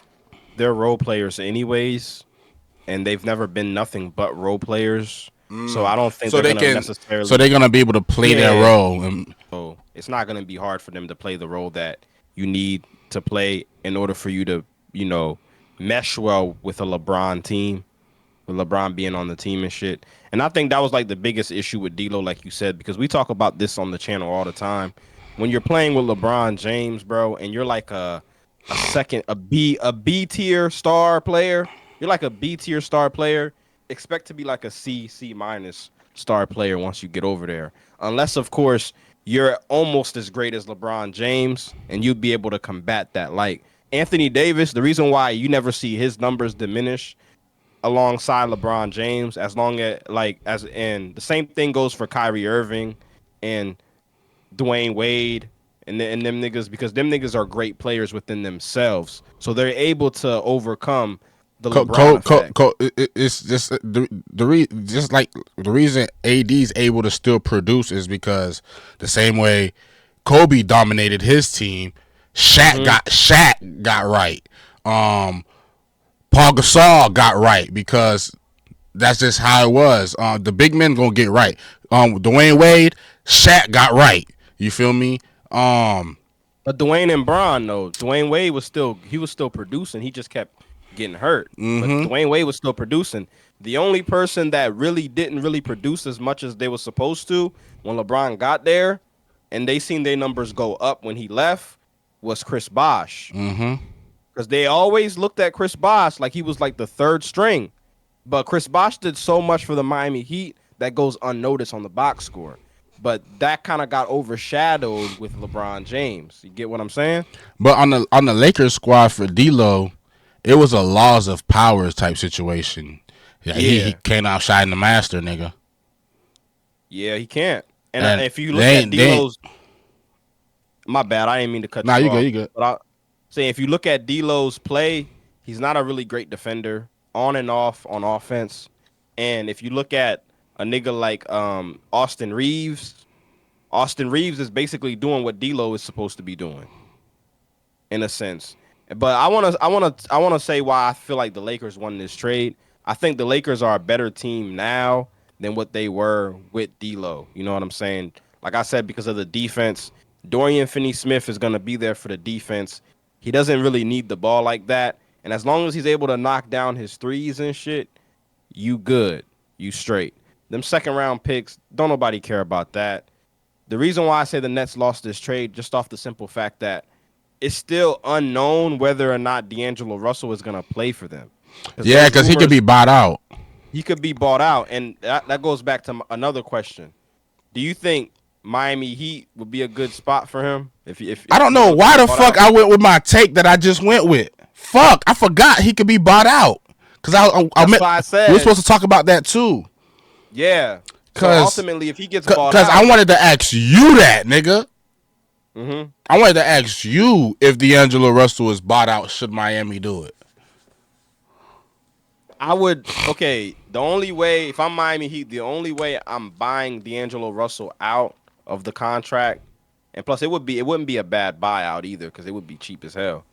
they're role players anyways, and they've never been nothing but role players. So I don't think they're going to necessarily... So they're going to be able to play their role. So it's not going to be hard for them to play the role that you need to play in order for you to, mesh well with a LeBron team, with LeBron being on the team and shit. And I think that was like the biggest issue with D'Lo, like you said, because we talk about this on the channel all the time. When you're playing with LeBron James, bro, and you're like a B tier star player, you're like a B tier star player. Expect to be like a C minus star player once you get over there, unless of course you're almost as great as LeBron James, and you'd be able to combat that. Like Anthony Davis, the reason why you never see his numbers diminish alongside LeBron James, and the same thing goes for Kyrie Irving and Dwayne Wade and them niggas, because them niggas are great players within themselves, so they're able to overcome the LeBron effect. It's just the reason AD's able to still produce is because the same way Kobe dominated his team, Shaq got right. Paul Gasol got right because that's just how it was. The big men gonna get right. Dwayne Wade, Shaq got right. You feel me? But Dwayne and Bron, though, Dwayne Wade was still producing. He just kept getting hurt. But Dwayne Wade was still producing. The only person that didn't really produce as much as they were supposed to when LeBron got there and they seen their numbers go up when he left was Chris Bosh. Because they always looked at Chris Bosh like he was like the third string. But Chris Bosh did so much for the Miami Heat that goes unnoticed on the box score. But that kind of got overshadowed with LeBron James. You get what I'm saying? But on the Lakers squad for D'Lo, it was a laws of powers type situation. Yeah. He can't outshine the master, nigga. Yeah, he can't. And if you look at D'Lo's, my bad, I didn't mean to cut you off. Nah, you good. But I say if you look at D'Lo's play, he's not a really great defender, on and off on offense. And if you look at a nigga like Austin Reeves is basically doing what D'Lo is supposed to be doing, in a sense. But I wanna say why I feel like the Lakers won this trade. I think the Lakers are a better team now than what they were with D'Lo. You know what I'm saying? Like I said, because of the defense, Dorian Finney-Smith is gonna be there for the defense. He doesn't really need the ball like that, and as long as he's able to knock down his threes and shit, you good, you straight. Them second round picks, don't nobody care about that. The reason why I say the Nets lost this trade, just off the simple fact that it's still unknown whether or not D'Angelo Russell is going to play for them. Yeah, because he could be bought out. He could be bought out, and that goes back to another question. Do you think Miami Heat would be a good spot for him? If I don't know why the fuck I went with my take that I just went with. Fuck, I forgot he could be bought out. Because I said we were supposed to talk about that too. Yeah. So ultimately, if he gets bought out, because I wanted to ask you that, nigga. I wanted to ask you if D'Angelo Russell is bought out. Should Miami do it? I would. Okay, the only way, if I'm Miami Heat, the only way I'm buying D'Angelo Russell out of the contract, and plus it wouldn't be a bad buyout either because it would be cheap as hell,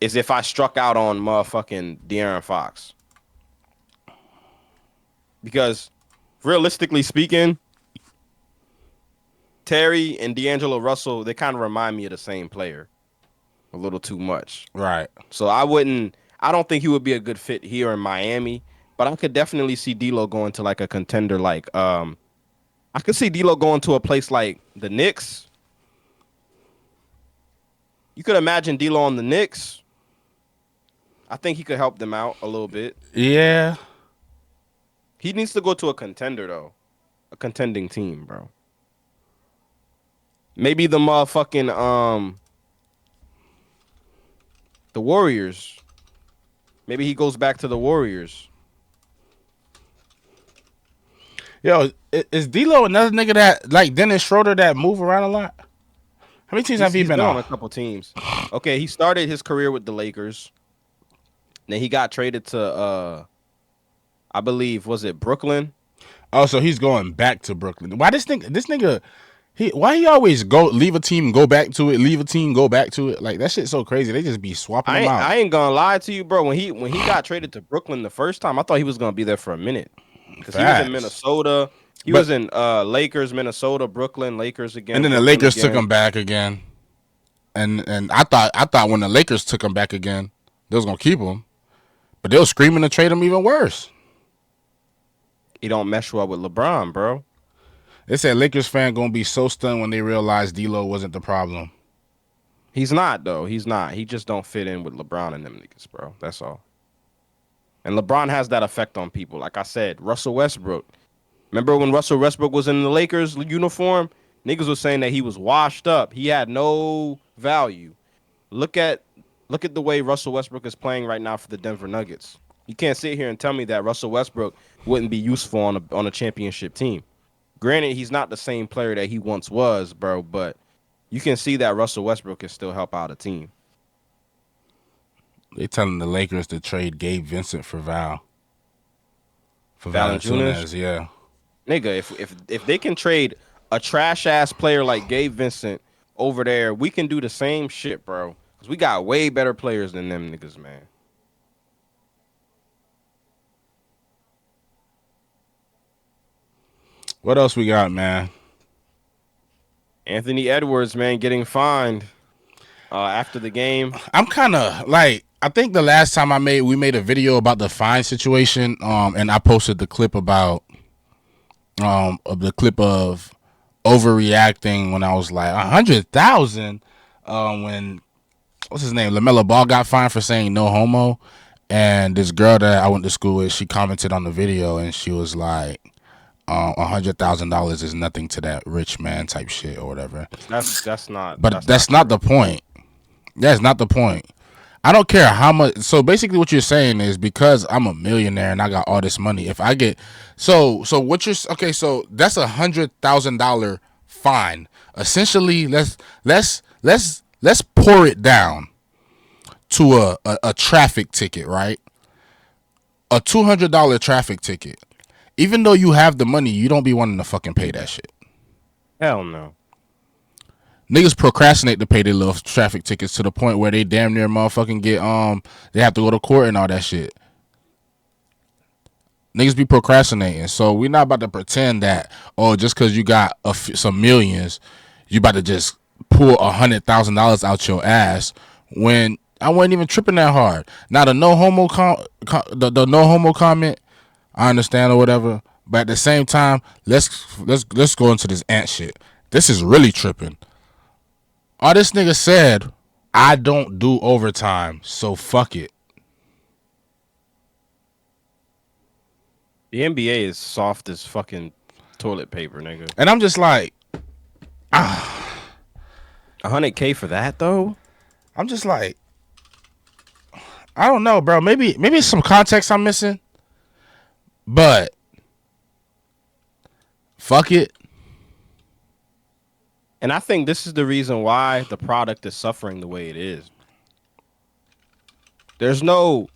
is if I struck out on motherfucking De'Aaron Fox. Because realistically speaking, Terry and D'Angelo Russell, they kind of remind me of the same player a little too much. Right. So I don't think he would be a good fit here in Miami, but I could definitely see D'Lo going to like a contender like I could see D'Lo going to a place like the Knicks. You could imagine D'Lo on the Knicks. I think he could help them out a little bit. Yeah. He needs to go to a contender though. A contending team, bro. Maybe the motherfucking the Warriors. Maybe he goes back to the Warriors. Yo, is D'Lo another nigga that like Dennis Schroeder that move around a lot? How many teams have he been on? A couple teams. Okay, he started his career with the Lakers. Then he got traded to I believe, was it Brooklyn? Oh, so he's going back to Brooklyn. Why this nigga why he always leave a team, go back to it, leave a team, go back to it? Like that shit's so crazy. They just be swapping them out. I ain't gonna lie to you, bro. When he got traded to Brooklyn the first time, I thought he was gonna be there for a minute. Because he was in Minnesota. He was in Lakers, Minnesota, Brooklyn, Lakers again. And then the Lakers took him back again. And I thought when the Lakers took him back again, they was gonna keep him. But they were screaming to trade him even worse. He don't mesh well with LeBron, bro. They said Lakers fan gonna be so stunned when they realize D'Lo wasn't the problem. He's not though. He's not. He just don't fit in with LeBron and them niggas, bro. That's all. And LeBron has that effect on people. Like I said, Russell Westbrook. Remember when Russell Westbrook was in the Lakers uniform? Niggas was saying that he was washed up. He had no value. Look at the way Russell Westbrook is playing right now for the Denver Nuggets. You can't sit here and tell me that Russell Westbrook wouldn't be useful on a championship team. Granted, he's not the same player that he once was, bro, but you can see that Russell Westbrook can still help out a team. They telling the Lakers to trade Gabe Vincent for Val. For Valanciunas, yeah. Nigga, if they can trade a trash ass player like Gabe Vincent over there, we can do the same shit, bro. Cause we got way better players than them niggas, man. What else we got, man? Anthony Edwards, man, getting fined after the game. I'm kind of like, I think the last time we made a video about the fine situation, and I posted the clip about of overreacting when I was like 100,000. When what's his name, LaMelo Ball got fined for saying no homo, and this girl that I went to school with, she commented on the video and she was like, $100,000 is nothing to that rich man type shit or whatever. That's not. But that's not the point. That's not the point. I don't care how much. So basically, what you're saying is because I'm a millionaire and I got all this money. If I get so what you're okay. So that's $100,000 fine. Essentially, let's pour it down to a traffic ticket, right? A $200 traffic ticket. Even though you have the money, you don't be wanting to fucking pay that shit. Hell no. Niggas procrastinate to pay their little traffic tickets to the point where they damn near motherfucking get they have to go to court and all that shit. Niggas be procrastinating, so we're not about to pretend that just because you got some millions, you about to just pull $100,000 out your ass when I wasn't even tripping that hard. Now the no homo the no homo comment, I understand or whatever, but at the same time, let's go into this ant shit. This is really tripping. All this nigga said, I don't do overtime, so fuck it. The NBA is soft as fucking toilet paper, nigga. And I'm just like, $100K for that though? I'm just like, I don't know, bro. Maybe it's some context I'm missing, but fuck it. And I think this is the reason why the product is suffering the way it is. There's no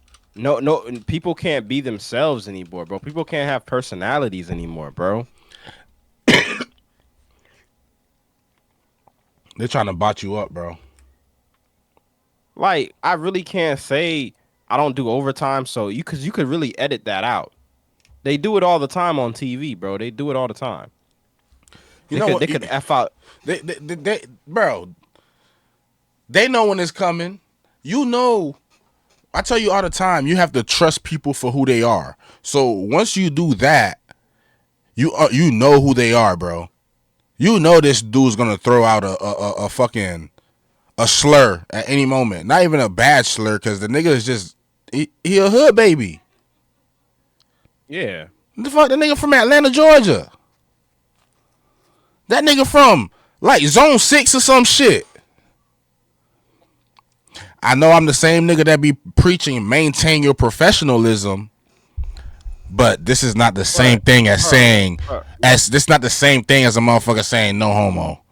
people can't be themselves anymore, bro. People can't have personalities anymore, bro. They're trying to bot you up, bro. Like, I really can't say I don't do overtime, so you could really edit that out. They do it all the time on TV, bro. They do it all the time. They could F out. They bro. They know when it's coming. You know, I tell you all the time, you have to trust people for who they are. So once you do that, you know who they are, bro. You know this dude's gonna throw out a fucking slur at any moment. Not even a bad slur, because the nigga is just he a hood baby. Yeah. The fuck, that nigga from Atlanta, Georgia. That nigga from like Zone 6 or some shit. I know I'm the same nigga that be preaching maintain your professionalism, but this is not the same thing as saying this not the same thing as a motherfucker saying no homo.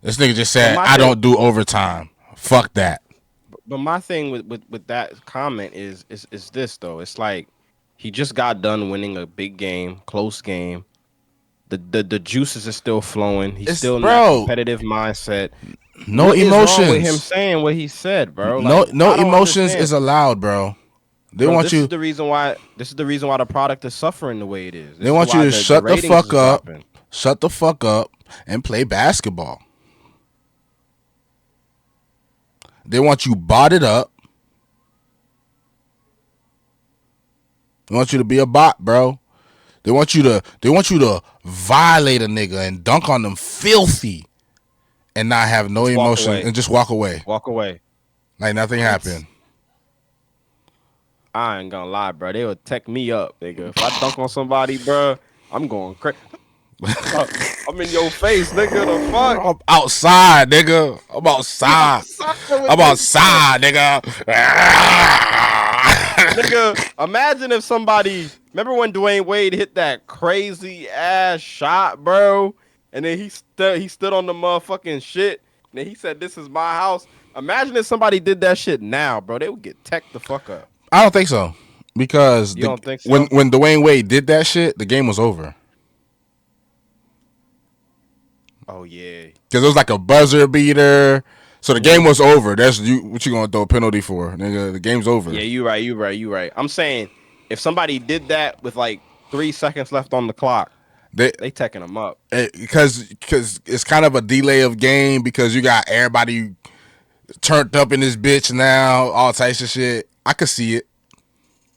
This nigga just said I don't do overtime. Fuck that. But my thing with that comment is this though. It's like he just got done winning a big game, close game. The juices are still flowing. He's still in that competitive mindset. No emotions. What is wrong with him saying what he said, bro? Like, no emotions is allowed, bro. They want you. This is the reason why. This is the reason why the product is suffering the way it is. They want you to shut the fuck up, shut the fuck up, and play basketball. They want you botted up. They want you to be a bot, bro. They want you to violate a nigga and dunk on them filthy and not have no emotion and just walk away. Walk away. Like nothing happened. I ain't gonna lie, bro. They would tech me up, nigga. If I dunk on somebody, bro, I'm going crazy. I'm in your face, nigga. The fuck? I'm outside, nigga. I'm outside. I'm outside, nigga. Nigga, imagine if somebody. Remember when Dwayne Wade hit that crazy ass shot, bro? And then he stood on the motherfucking shit. And then he said, "This is my house." Imagine if somebody did that shit now, bro. They would get teched the fuck up. I don't think so. Because don't think so? when Dwayne Wade did that shit, the game was over. Oh yeah. Because it was like a buzzer beater. So the game was over. That's what you gonna throw a penalty for, nigga? The game's over. Yeah, you right. I'm saying if somebody did that with like 3 seconds left on the clock, they teching them up. Because it's kind of a delay of game because you got everybody turned up in this bitch now, all types of shit. I could see it.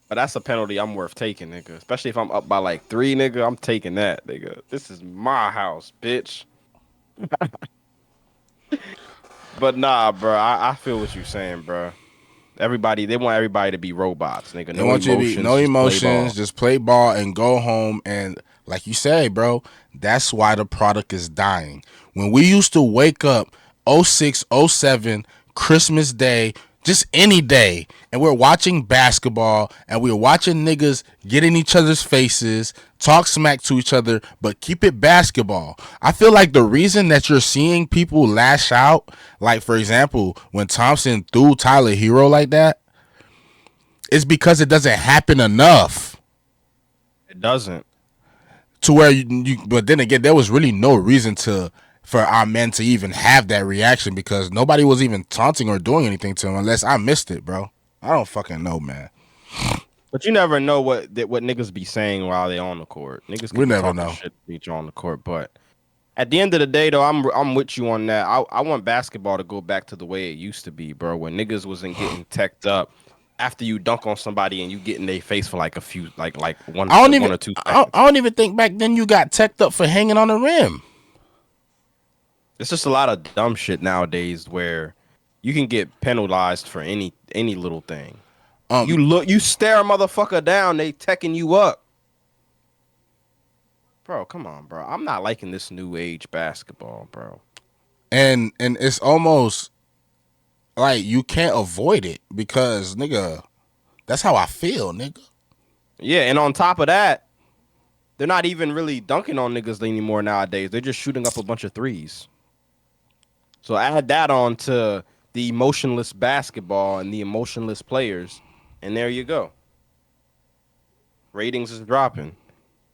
But that's a penalty I'm worth taking, nigga. Especially if I'm up by like 3, nigga. I'm taking that, nigga. This is my house, bitch. But nah, bro, I feel what you're saying, bro. They want everybody to be robots, nigga. They want you to be no emotions, just play ball and go home. And like you say, bro, that's why the product is dying. When we used to wake up 06, 07, Christmas Day, just any day, and we're watching basketball and we're watching niggas get in each other's faces, talk smack to each other, but keep it basketball. I feel like the reason that you're seeing people lash out, like for example, when Thompson threw Tyler Herro like that, is because it doesn't happen enough. It doesn't. To where but then again, there was really no reason for our men to even have that reaction because nobody was even taunting or doing anything to him unless I missed it, bro. I don't fucking know, man. But you never know what niggas be saying while they on the court. Niggas can never know shit to each on the court, but at the end of the day, though, I'm with you on that. I want basketball to go back to the way it used to be, bro. When niggas wasn't getting teched up after you dunk on somebody and you get in their face for like a few, like one or 2 seconds. I don't even think back then you got teched up for hanging on the rim. It's just a lot of dumb shit nowadays where you can get penalized for any little thing. You stare a motherfucker down, they teching you up. Bro, come on, bro. I'm not liking this new age basketball, bro. And it's almost like you can't avoid it because, nigga, that's how I feel, nigga. Yeah, and on top of that, they're not even really dunking on niggas anymore nowadays. They're just shooting up a bunch of threes. So add that on to the emotionless basketball and the emotionless players, and there you go. Ratings is dropping.